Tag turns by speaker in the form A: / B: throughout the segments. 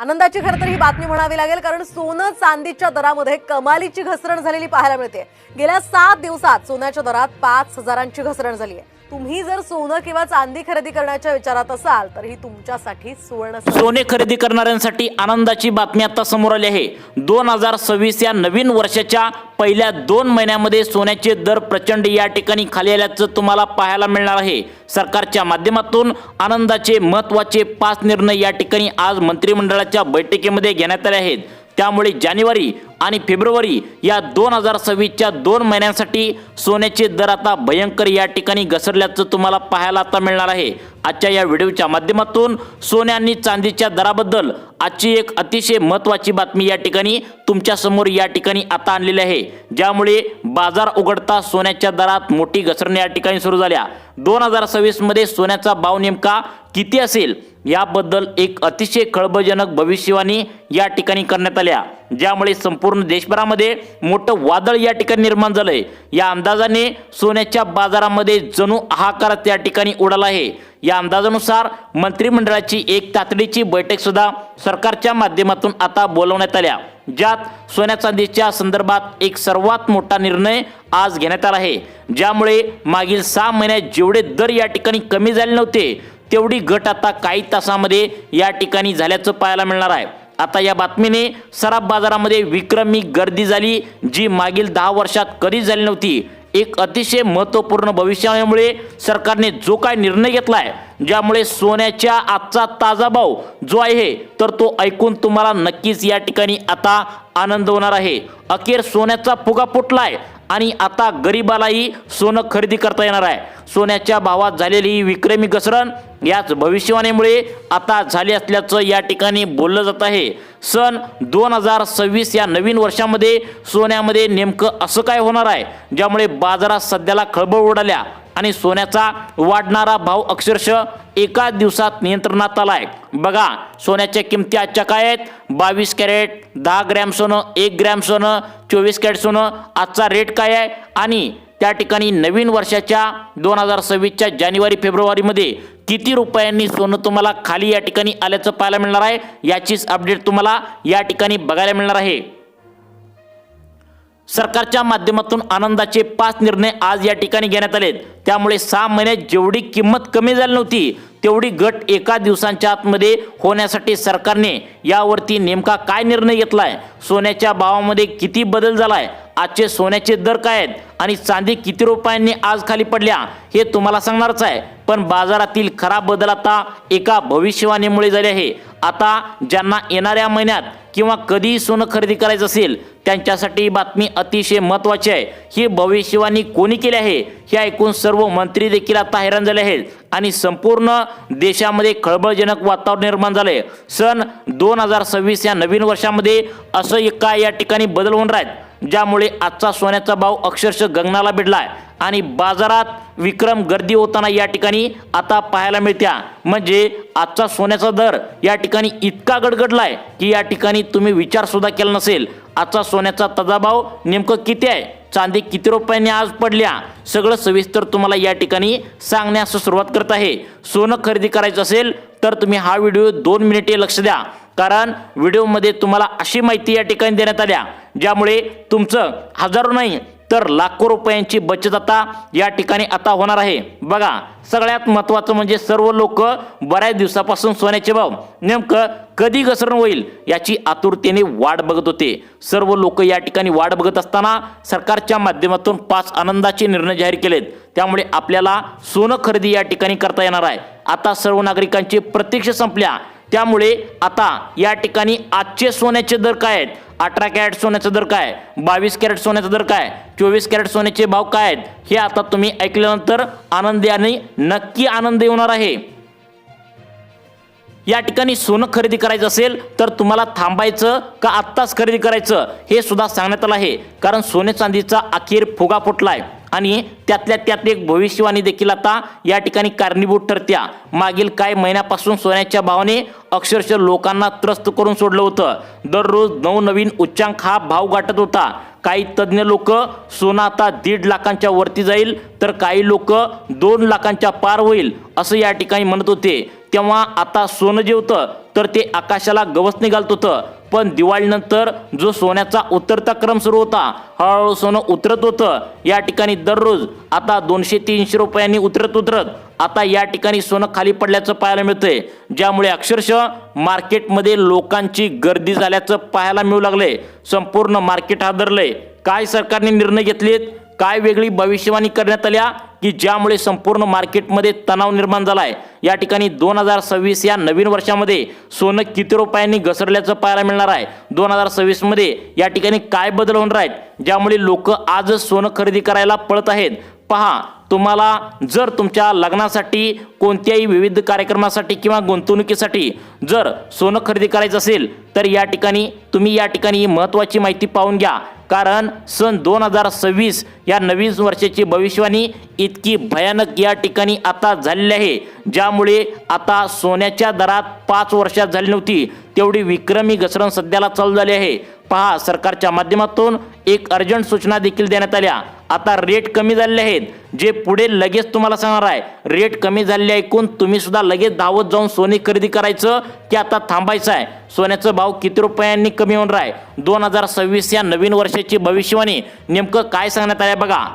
A: आनंदाची खरं तर ही बातमी म्हणावी लागेल, कारण सोनं चांदीच्या दरामध्ये कमालीची घसरण झालेली पाहायला मिळते। गेल्या 7 दिवसात सोन्याच्या दरात 5,000ची घसरण झाली आहे। तुम्ही जर सोनं किंवा चांदी खरेदी करण्याच्या विचारात असाल तर ही तुमच्यासाठी सुवर्ण
B: सोने खरेदी करणाऱ्यांसाठी आनंदाची बातमी आता समोर आली आहे। 2026 या नवीन वर्षाच्या पहिल्या 2 महिन्यामध्ये सोन्याचे दर प्रचंड या ठिकाणी खाली आल्याचं तुम्हाला पाहायला मिळणार आहे। सरकारच्या माध्यमातून आनंदाचे महत्त्वाचे 5 निर्णय या ठिकाणी आज मंत्रिमंडळाच्या बैठकीमध्ये घेण्यात आले आहेत। त्यामुळे जानेवारी आणि फेब्रुवारी या 2026च्या 2 महिन्यांसाठी सोन्याचे दर आता भयंकर या ठिकाणी घसरल्याचं तुम्हाला पाहायला आता मिळणार आहे। आजच्या या व्हिडिओच्या माध्यमातून सोने आणि चांदीच्या दराबद्दल आजची एक अतिशय महत्त्वाची बातमी या ठिकाणी तुमच्या समोर या ठिकाणी आता आणलेली आहे, ज्यामुळे बाजार उघडता सोन्याच्या दरात मोठी घसरण या ठिकाणी सुरू झाल्या। 2026 मध्ये सोन्याचा भाव नेमका किती असेल याबद्दल एक अतिशय खळबळजनक भविष्यवाणी या ठिकाणी करण्यात आल्या, ज्यामुळे संपूर्ण देशभरामध्ये मोठं वादळ या ठिकाणी निर्माण झालंय। या अंदाजाने सोन्याच्या बाजारामध्ये जणू हाहाकार या ठिकाणी उडाला आहे। या अंदाजानुसार मंत्रिमंडळाची एक तातडीची बैठक सुद्धा सरकारच्या माध्यमातून आता बोलवण्यात आल्या, ज्यात सोन्या चांदीच्या संदर्भात एक सर्वात मोठा निर्णय आज घेण्यात आला आहे, ज्यामुळे मागील 6 महिन्यात जेवढे दर या ठिकाणी कमी झाले नव्हते तेवढी घट आता काही तासामध्ये या ठिकाणी झाल्याचं पाहायला मिळणार आहे। आता या बातमीने सराफ बाजारामध्ये विक्रमी गर्दी झाली, जी मागील 10 वर्षात कधीच झाली नव्हती। एक अतिशय महत्त्वपूर्ण भविष्यामुळे सरकारने जो काय निर्णय घेतलाय, ज्यामुळे सोन्याच्या आजचा ताजा भाव जो आहे तर तो ऐकून तुम्हाला नक्कीच या ठिकाणी आता आनंद होणार आहे। अखेर सोन्याचा फुगा फुटलाय आणि आता गरिबालाही सोनं खरेदी करता येणार आहे। सोन्याच्या भावात झालेली ही विक्रमी घसरण याच भविष्यवाणीमुळे आता झाली असल्याचं या ठिकाणी बोललं जात आहे। सन 2026 या नवीन वर्षामध्ये सोन्यामध्ये नेमकं असं काय होणार आहे, ज्यामुळे बाजारात सध्याला खळबळ उडाल्या आणि सोन्याचा वाढणारा भाव अक्षरशः एका दिवसात नियंत्रणात आलाय। बघा, सोन्याच्या किमती आजच्या काय आहेत? 22 कॅरेट 10 ग्रॅम सोनं, 1 ग्रॅम सोनं, 24 कॅरेट सोनं आजचा रेट काय आहे, आणि त्या ठिकाणी नवीन वर्षाच्या 2026च्या जानेवारी फेब्रुवारीमध्ये किती रुपयांनी सोनं तुम्हाला खाली या ठिकाणी आल्याचं पाहायला मिळणार आहे, याचीच अपडेट तुम्हाला या ठिकाणी बघायला मिळणार आहे। सरकारच्या माध्यमातून आनंदाचे 5 निर्णय आज या ठिकाणी घेण्यात आलेत, त्यामुळे 6 महिन्यात जेवढी किंमत कमी झाली नव्हती तेवढी घट एका दिवसांच्या आतमध्ये होण्यासाठी सरकारने यावरती नेमका काय निर्णय घेतलाय, सोन्याच्या भावामध्ये किती बदल झालाय, आजचे सोन्याचे दर काय आहेत आणि चांदी किती रुपयांनी आज खाली पडल्या हे तुम्हाला सांगणारच आहे। पण बाजारातील खरा बदल आता एका भविष्यवाणीमुळे झाले आहे। आता ज्यांना येणाऱ्या महिन्यात किंवा कधी सोनं खरेदी करायचं असेल त्यांच्यासाठी बातमी अतिशय महत्त्वाची आहे। ही भविष्यवाणी कोणी केली आहे हे ऐकून सर्व मंत्री देखील आता हैराण झाले आहेत आणि संपूर्ण देशामध्ये खळबळजनक वातावरण निर्माण झाले। सन 2026 या नवीन वर्षामध्ये असं एक काय या ठिकाणी बदल होणार आहेत, ज्यामुळे आजचा सोन्याचा भाव अक्षरशः गगनाला भिडलाय आणि बाजारात विक्रम गर्दी होताना या ठिकाणी आता पाहायला मिळत्या। म्हणजे आजचा सोन्याचा दर या ठिकाणी इतका गडगडलाय की या ठिकाणी तुम्ही विचार सुद्धा केला नसेल। आजचा सोन्याचा ताजा भाव नेमकं किती आहे, चांदी किती रुपयांनी आज पडल्या, सगळं सविस्तर तुम्हाला या ठिकाणी सांगण्यास सुरुवात करत आहे। सोनं खरेदी करायचं असेल तर तुम्ही हा व्हिडिओ 2 मिनिटे लक्ष द्या, कारण व्हिडिओमध्ये तुम्हाला अशी माहिती या ठिकाणी देण्यात आल्या ज्यामुळे तुमचं हजारो नाही तर लाखो रुपयांची बचत आता या ठिकाणी आता होणार आहे। बघा, सगळ्यात महत्त्वाचं म्हणजे सर्व लोक बऱ्याच दिवसापासून सोन्याचे भाव नेमकं कधी घसरण होईल याची आतुरतेने वाट बघत होते। सर्व लोक या ठिकाणी वाट बघत असताना सरकारच्या माध्यमातून 5 आनंदाचे निर्णय जाहीर केलेत, त्यामुळे आपल्याला सोनं खरेदी या ठिकाणी करता येणार आहे। आता सर्व नागरिकांची प्रतीक्षा संपल्या, त्यामुळे आता या ठिकाणी आजचे सोन्याचे दर काय आहेत, 18 कॅरेट सोन्याचा दर काय, 22 कॅरेट सोन्याचा दर काय, 24 कॅरेट सोन्याचे भाव काय आहेत हे आता तुम्ही ऐकल्यानंतर आनंदी आणि नक्की आनंद येणार आहे। या ठिकाणी सोनं खरेदी करायचं असेल तर तुम्हाला थांबायचं का आत्ताच खरेदी करायचं हे सुद्धा सांगण्यात आलं आहे, कारण सोने चांदीचा अखेर फुगा फुटलाय आणि त्यातल्या त्यात एक भविष्यवाणी देखील आता या ठिकाणी कारणीभूत ठरत्या। मागील काही महिन्यापासून सोन्याच्या भावाने अक्षरशः लोकांना त्रस्त करून सोडलं होतं। दररोज नवनवीन उच्चांक हा भाव गाठत होता। काही तज्ञ लोक सोनं आता 1.5 लाखांच्या वरती जाईल तर काही लोक 2 लाखांच्या पार होईल असं या ठिकाणी म्हणत होते। तेव्हा आता सोनं जे होतं तर ते आकाशाला गवसणी घालत होतं, पण दिवाळीनंतर जो सोन्याचा उतरता क्रम सुरू होता, हळूहळू सोनं उतरत होतं. या ठिकाणी दररोज आता 200-300 रुपयांनी उतरत आता या ठिकाणी सोनं खाली पडल्याचं पाहायला मिळतंय, ज्यामुळे अक्षरशः मार्केटमध्ये लोकांची गर्दी झाल्याचं पाहायला मिळू लागले. संपूर्ण मार्केट हादरलंय. काय सरकारने निर्णय घेतलेत, काय वेगळी भविष्यवाणी करण्यात आल्या की ज्यामुळे संपूर्ण मार्केटमध्ये तणाव निर्माण झालाय. या ठिकाणी 2026 या नवीन वर्षामध्ये सोनं किती रुपयांनी घसरल्याचं पाहायला मिळणार आहे. 2026 मध्ये या ठिकाणी काय बदल होणार आहेत ज्यामुळे लोक आजच सोनं खरेदी करायला पळत आहेत. पहा, तुम्हाला जर तुमच्या लग्नासाठी, कोणत्याही विविध कार्यक्रमासाठी किंवा गुंतवणुकीसाठी जर सोनं खरेदी करायचं असेल तर तुम्ही या ठिकाणी महत्त्वाची माहिती पाहून घ्या. कारण सन 2026 या नवीन वर्षाची भविष्यवाणी इतकी भयानक या ठिकाणी आता झालेली आहे, ज्यामुळे आता सोन्याच्या दरात 5 वर्षात झाली नव्हती तेवढी विक्रमी घसरण सध्याला चालू झाली आहे. पहा, सरकारच्या माध्यमातून एक अर्जंट सूचना देखील देण्यात आल्या. आता रेट कमी झालेले आहेत, जे पुढे लगेच तुम्हाला सांगणार आहे. रेट कमी झालेले ऐकून तुम्ही सुद्धा लगेच धावत जाऊन सोने खरेदी करायचं की आता थांबायचं आहे. सोन्याचा भाव किती रुपयांनी कमी होणार आहे. 2026 या नवीन वर्षाची भविष्यवाणी नेमकं काय सांगण्यात आलं बघा.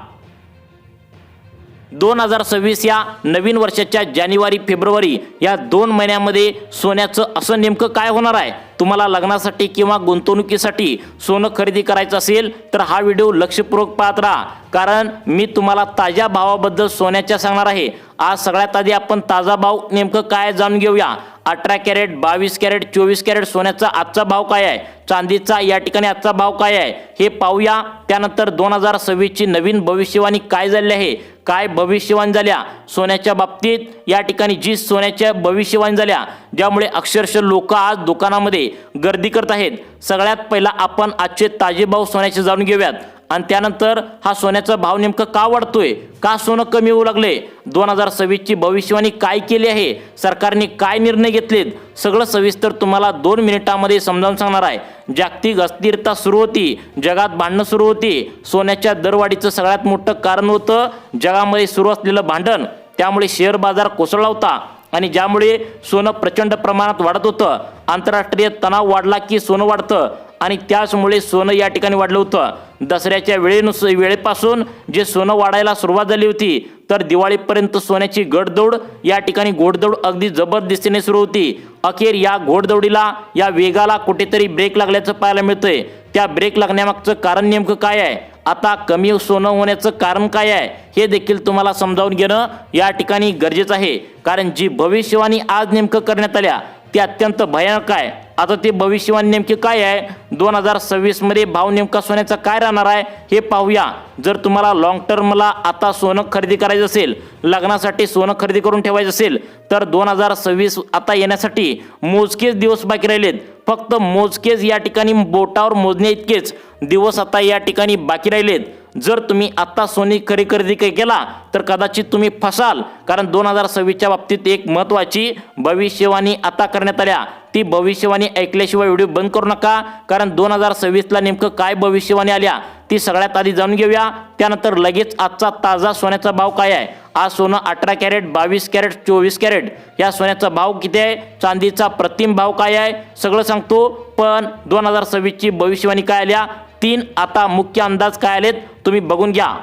B: 2026 या नवीन वर्षाच्या जानेवारी फेब्रुवारी या 2 महिन्यामध्ये सोन्याचं असं नेमकं काय होणार आहे. तुम्हाला लग्नासाठी किंवा गुंतवणुकीसाठी सोनं खरेदी करायचं असेल तर हा व्हिडिओ लक्षपूर्वक पाहत राहा, कारण मी तुम्हाला ताज्या भावाबद्दल सोन्याच्या सांगणार आहे. आज सगळ्यात आधी आपण ताजा भाव नेमकं काय जाणून घेऊया. 18 कॅरेट, 22 कॅरेट, 24 कॅरेट सोन्याचा आजचा भाव काय आहे, चांदीचा या ठिकाणी आजचा भाव काय आहे हे पाहूया. त्यानंतर 2026 ची नवीन भविष्यवाणी काय झाली आहे, काय भविष्यवाणी झाल्या सोन्याच्या बाबतीत. या ठिकाणी जी सोन्याच्या भविष्यवाणी झाल्या ज्यामुळे अक्षरशः लोक आज दुकानामध्ये गर्दी करत आहेत. सगळ्यात पहिला आपण आजचे ताजे भाव सोन्याचे जाणून घेऊयात आणि त्यानंतर हा सोन्याचा भाव नेमका का वाढतोय, का सोनं कमी होऊ लागले, 2026 ची भविष्यवाणी काय केली आहे, सरकारने काय निर्णय घेतलेत, सगळं सविस्तर तुम्हाला 2 मिनिटांमध्ये समजावून सांगणार आहे. जागतिक अस्थिरता सुरू होती, जगात भांडणं सुरू होती. सोन्याच्या दरवाढीचं सगळ्यात मोठं कारण होतं जगामध्ये सुरू असलेलं भांडण. त्यामुळे शेअर बाजार कोसळला होता आणि ज्यामुळे सोनं प्रचंड प्रमाणात वाढत होतं. आंतरराष्ट्रीय तणाव वाढला की सोनं वाढतं आणि त्याचमुळे सोनं या ठिकाणी वाढलं होतं. दसऱ्याच्या वेळेपासून जे सोनं वाढायला सुरुवात झाली होती तर दिवाळीपर्यंत सोन्याची घोडदौड या ठिकाणी घोडदौड अगदी जबरदस्तीने सुरू होती. अखेर या घोडदौडीला, या वेगाला कुठेतरी ब्रेक लागल्याचं पाहायला मिळतंय. त्या ब्रेक लागण्यामागचं कारण नेमकं काय आहे, आता कमी सोनं होण्याचं कारण काय आहे हे देखील तुम्हाला समजावून घेणं या ठिकाणी गरजेचं आहे. कारण जी भविष्यवाणी आज नेमकं करण्यात आल्या ती अत्यंत भयानक आहे. आता ते भविष्यवाणी नेमकी काय आहे, 2026 मध्ये भाव नेमका सोन्याचा काय राहणार आहे हे पाहूया. जर तुम्हाला लॉंग टर्मला आता सोनं खरेदी करायचं असेल, लग्नासाठी सोनं खरेदी करून ठेवायचं असेल तर 2026 आता येण्यासाठी मोजकेच दिवस बाकी राहिलेत. फक्त मोजकेच या ठिकाणी बोटावर मोजणे इतकेच दिवस आता या ठिकाणी बाकी राहिलेत. जर तुम्ही आता सोने खरेदी केला तर कदाचित तुम्ही फसाल, कारण 2026च्या बाबतीत एक महत्त्वाची भविष्यवाणी आता करण्यात आल्या. ती भविष्यवाणी ऐकल्याशिवाय व्हिडिओ बंद करू नका, कारण 2026ला नेमकं काय भविष्यवाणी आल्या ती सगळ्यात आधी जाणून घेऊया. त्यानंतर लगेच आजचा ताजा सोन्याचा भाव काय आहे. आज सोनं 18 कॅरेट, 22 कॅरेट, 24 कॅरेट या सोन्याचा भाव किती आहे, चांदीचा प्रतिम भाव काय आहे सगळं सांगतो. पण 2026 ची भविष्यवाणी काय आल्या, 3 आता मुख्य अंदाज काय आलेत तुम्ही बघून घ्या.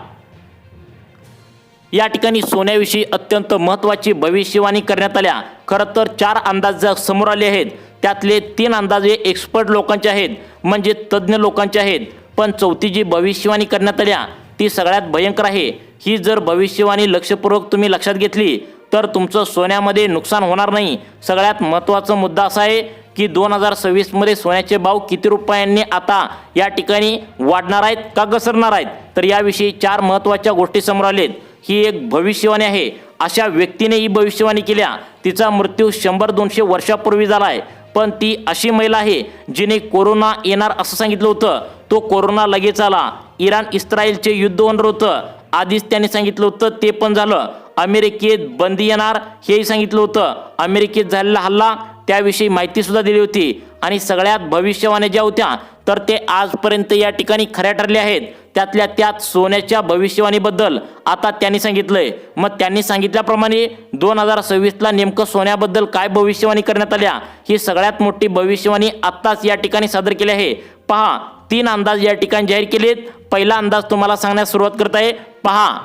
B: या ठिकाणी सोन्याविषयी अत्यंत महत्त्वाची भविष्यवाणी करण्यात आल्या. खरं तर 4 अंदाज समोर आले आहेत. त्यातले 3 अंदाज हे एक्सपर्ट लोकांचे आहेत, म्हणजे तज्ज्ञ लोकांचे आहेत. पण 4थी जी भविष्यवाणी करण्यात आल्या ती सगळ्यात भयंकर आहे. ही जर भविष्यवाणी लक्षपूर्वक तुम्ही लक्षात घेतली तर तुमचं सोन्यामध्ये नुकसान होणार नाही. सगळ्यात महत्त्वाचा मुद्दा असा आहे की 2026 मध्ये सोन्याचे भाव किती रुपयांनी आता या ठिकाणी वाढणार आहेत का घसरणार आहेत. तर याविषयी 4 महत्त्वाच्या गोष्टी समोर आलेत. ही एक भविष्यवाणी आहे. अशा व्यक्तीने ही भविष्यवाणी केल्या. तिचा मृत्यू 100-200 वर्षापूर्वी झाला आहे, पण ती अशी महिला आहे जिने कोरोना येणार असं सांगितलं होतं. तो कोरोना लगेच आला. इराण इस्रायलचे युद्ध होणार होतं, आधीच त्यांनी सांगितलं होतं, ते पण झालं. अमेरिकेत बंदी येणार हेही सांगितलं होतं. अमेरिकेत झालेला हल्ला त्याविषयी माहिती सुद्धा दिली होती. आणि सगळ्यात भविष्यवाणी ज्या होत्या तर ते आजपर्यंत या ठिकाणी खऱ्या ठरले आहेत. त्यातल्या त्यात सोन्याच्या भविष्यवाणीबद्दल आता त्यांनी सांगितलंय. मग त्यांनी सांगितल्याप्रमाणे 2026ला नेमकं सोन्याबद्दल काय भविष्यवाणी करण्यात आल्या, ही सगळ्यात मोठी भविष्यवाणी आत्ताच या ठिकाणी सादर केली आहे. पहा, 3 अंदाज या ठिकाणी जाहीर केलेत. पहिला अंदाज तुम्हाला सांगण्यास सुरुवात करत आहे. पहा,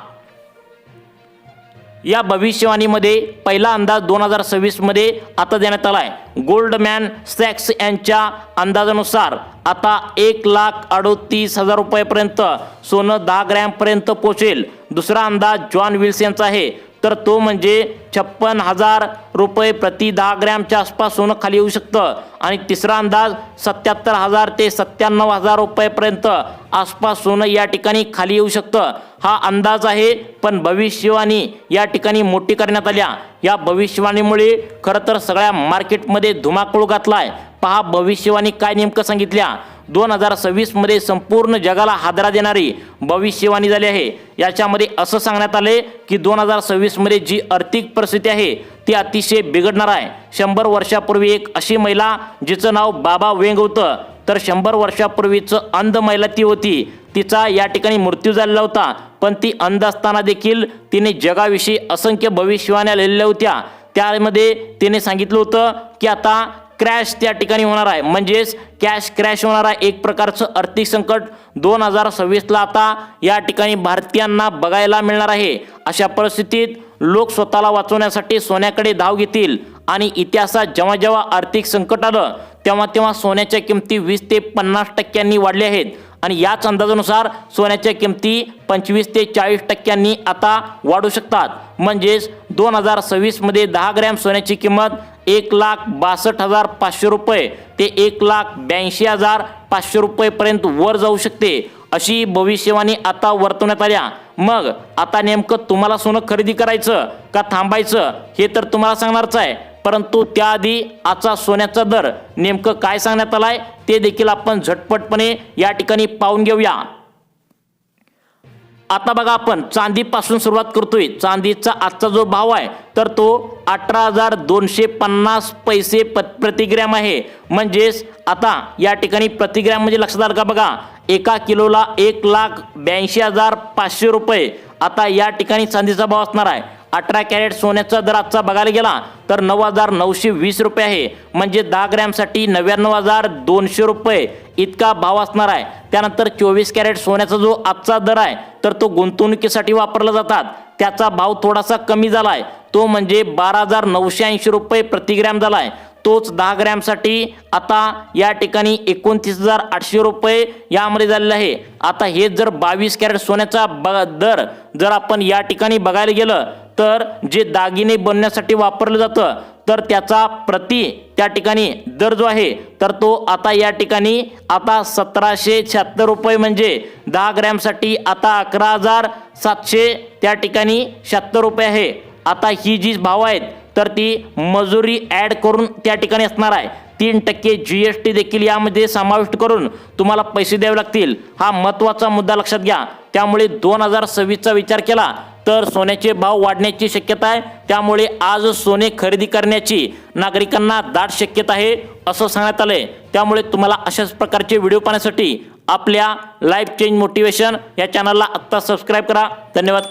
B: या भविष्यवाणीमध्ये पहिला अंदाज 2026 मध्ये आता देण्यात आला आहे. गोल्डमॅन सॅक्स यांच्या अंदाजानुसार आता 1,38,000 रुपयापर्यंत सोनं 10 ग्रॅमपर्यंत पोहोचेल. दुसरा अंदाज जॉन विल्स यांचा आहे, तर तो म्हणजे 56,000 रुपये प्रति 10 ग्रॅमच्या आसपास सोनं खाली येऊ शकतं. आणि तिसरा अंदाज 77,000 ते 97,000 रुपयेपर्यंत आसपास सोनं या ठिकाणी खाली येऊ शकतं. हा अंदाज आहे, पण भविष्यवाणी या ठिकाणी मोठी करण्यात आल्या. या भविष्यवाणीमुळे खरं तर सगळ्या मार्केटमध्ये धुमाकूळ घातलाय. पहा, भविष्यवाणी काय नेमकं सांगितल्या. 2026 मध्ये संपूर्ण जगाला हादरा देणारी भविष्यवाणी झाली आहे. याच्यामध्ये असं सांगण्यात आले की 2026 मध्ये जी आर्थिक परिस्थिती आहे ती अतिशय बिघडणार आहे. 100 वर्षापूर्वी एक अशी महिला जिचं नाव बाबा वेंग होतं, तर 100 वर्षापूर्वीचं अंध महिला ती होती. तिचा या ठिकाणी मृत्यू झालेला होता, पण ती अंध असताना देखील तिने जगाविषयी असंख्य भविष्यवाण्या लिहिलेल्या होत्या. त्यामध्ये तिने सांगितलं होतं की आता क्रॅश त्या ठिकाणी होणार आहे, म्हणजेच कॅश क्रॅश होणार आहे. एक प्रकारचं आर्थिक संकट 2026ला आता या ठिकाणी भारतीयांना बघायला मिळणार आहे. अशा परिस्थितीत लोक स्वतःला वाचवण्यासाठी सोन्याकडे धाव घेतील. आणि इतिहासात जेव्हा जेव्हा आर्थिक संकट आलं तेव्हा तेव्हा सोन्याच्या किमती 20 ते 50% वाढल्या आहेत. आणि याच अंदाजानुसार सोन्याच्या किमती 25 ते 40% आता वाढू शकतात. म्हणजेच 2026 मध्ये 10 ग्रॅम सोन्याची किंमत 1,62,500 रुपये ते 1,82,500 रुपयेपर्यंत वर जाऊ शकते, अशी भविष्यवाणी आता वर्तवण्यात आल्या. मग आता नेमकं तुम्हाला सोनं खरेदी करायचं का थांबायचं हे तर तुम्हाला सांगणारच आहे. परंतु त्याआधी आजचा सोन्याचा दर नेमकं काय सांगण्यात आलाय ते देखील आपण झटपटपणे या ठिकाणी पाहून घेऊया. आता बघा, आपण चांदीपासून सुरुवात करतोय. चांदीचा आजचा जो भाव आहे तर तो 18,250 पैसे प्रति ग्रॅम आहे. म्हणजेच आता या ठिकाणी प्रति ग्रॅम म्हणजे लक्षात आलं का? बघा, 1 किलोला 1,82,500 रुपये आता या ठिकाणी चांदीचा भाव असणार आहे. 18 कॅरेट सोन्याचा दर आजचा बघायला गेला तर 9,920 रुपये आहे. म्हणजे 10 ग्रॅमसाठी 99,200 रुपये इतका भाव असणार आहे. त्यानंतर 24 कॅरेट सोन्याचा जो आजचा दर आहे तर तो गुंतवणुकीसाठी वापरला जातात, त्याचा भाव थोडासा कमी झाला आहे. तो म्हणजे 12,980 रुपये प्रति ग्रॅम झाला आहे. तोच 10 ग्रॅमसाठी आता या ठिकाणी 29,800 रुपये यामध्ये झालेला आहे. आता हे जर 22 कॅरेट सोन्याचा दर जर आपण या ठिकाणी बघायला गेलं तर जे दागिने बनवण्यासाठी वापरलं जातं तर त्याचा प्रति त्या ठिकाणी दर जो आहे तर तो आता या ठिकाणी आता 1,776 रुपये, म्हणजे 10 ग्रॅमसाठी आता 11,700 त्या ठिकाणी 76 रुपये आहे. आता ही जी भाव आहेत तर ती मजुरी ॲड करून त्या ठिकाणी असणार आहे. 3% GST देखील यामध्ये समाविष्ट करून तुम्हाला पैसे द्यावे लागतील. हा महत्त्वाचा मुद्दा लक्षात घ्या. त्यामुळे 2026चा विचार केला तर सोन्याचे भाव वाढण्याची शक्यता आहे. त्यामुळे आज सोने खरेदी करण्याची नागरिकांना दाट शक्यता आहे असं सांगण्यात आलंय. त्यामुळे तुम्हाला अशाच प्रकारचे व्हिडिओ पाहण्यासाठी आपल्या लाईफ चेंज मोटिवेशन या चॅनलला आत्ता सबस्क्राईब करा. धन्यवाद.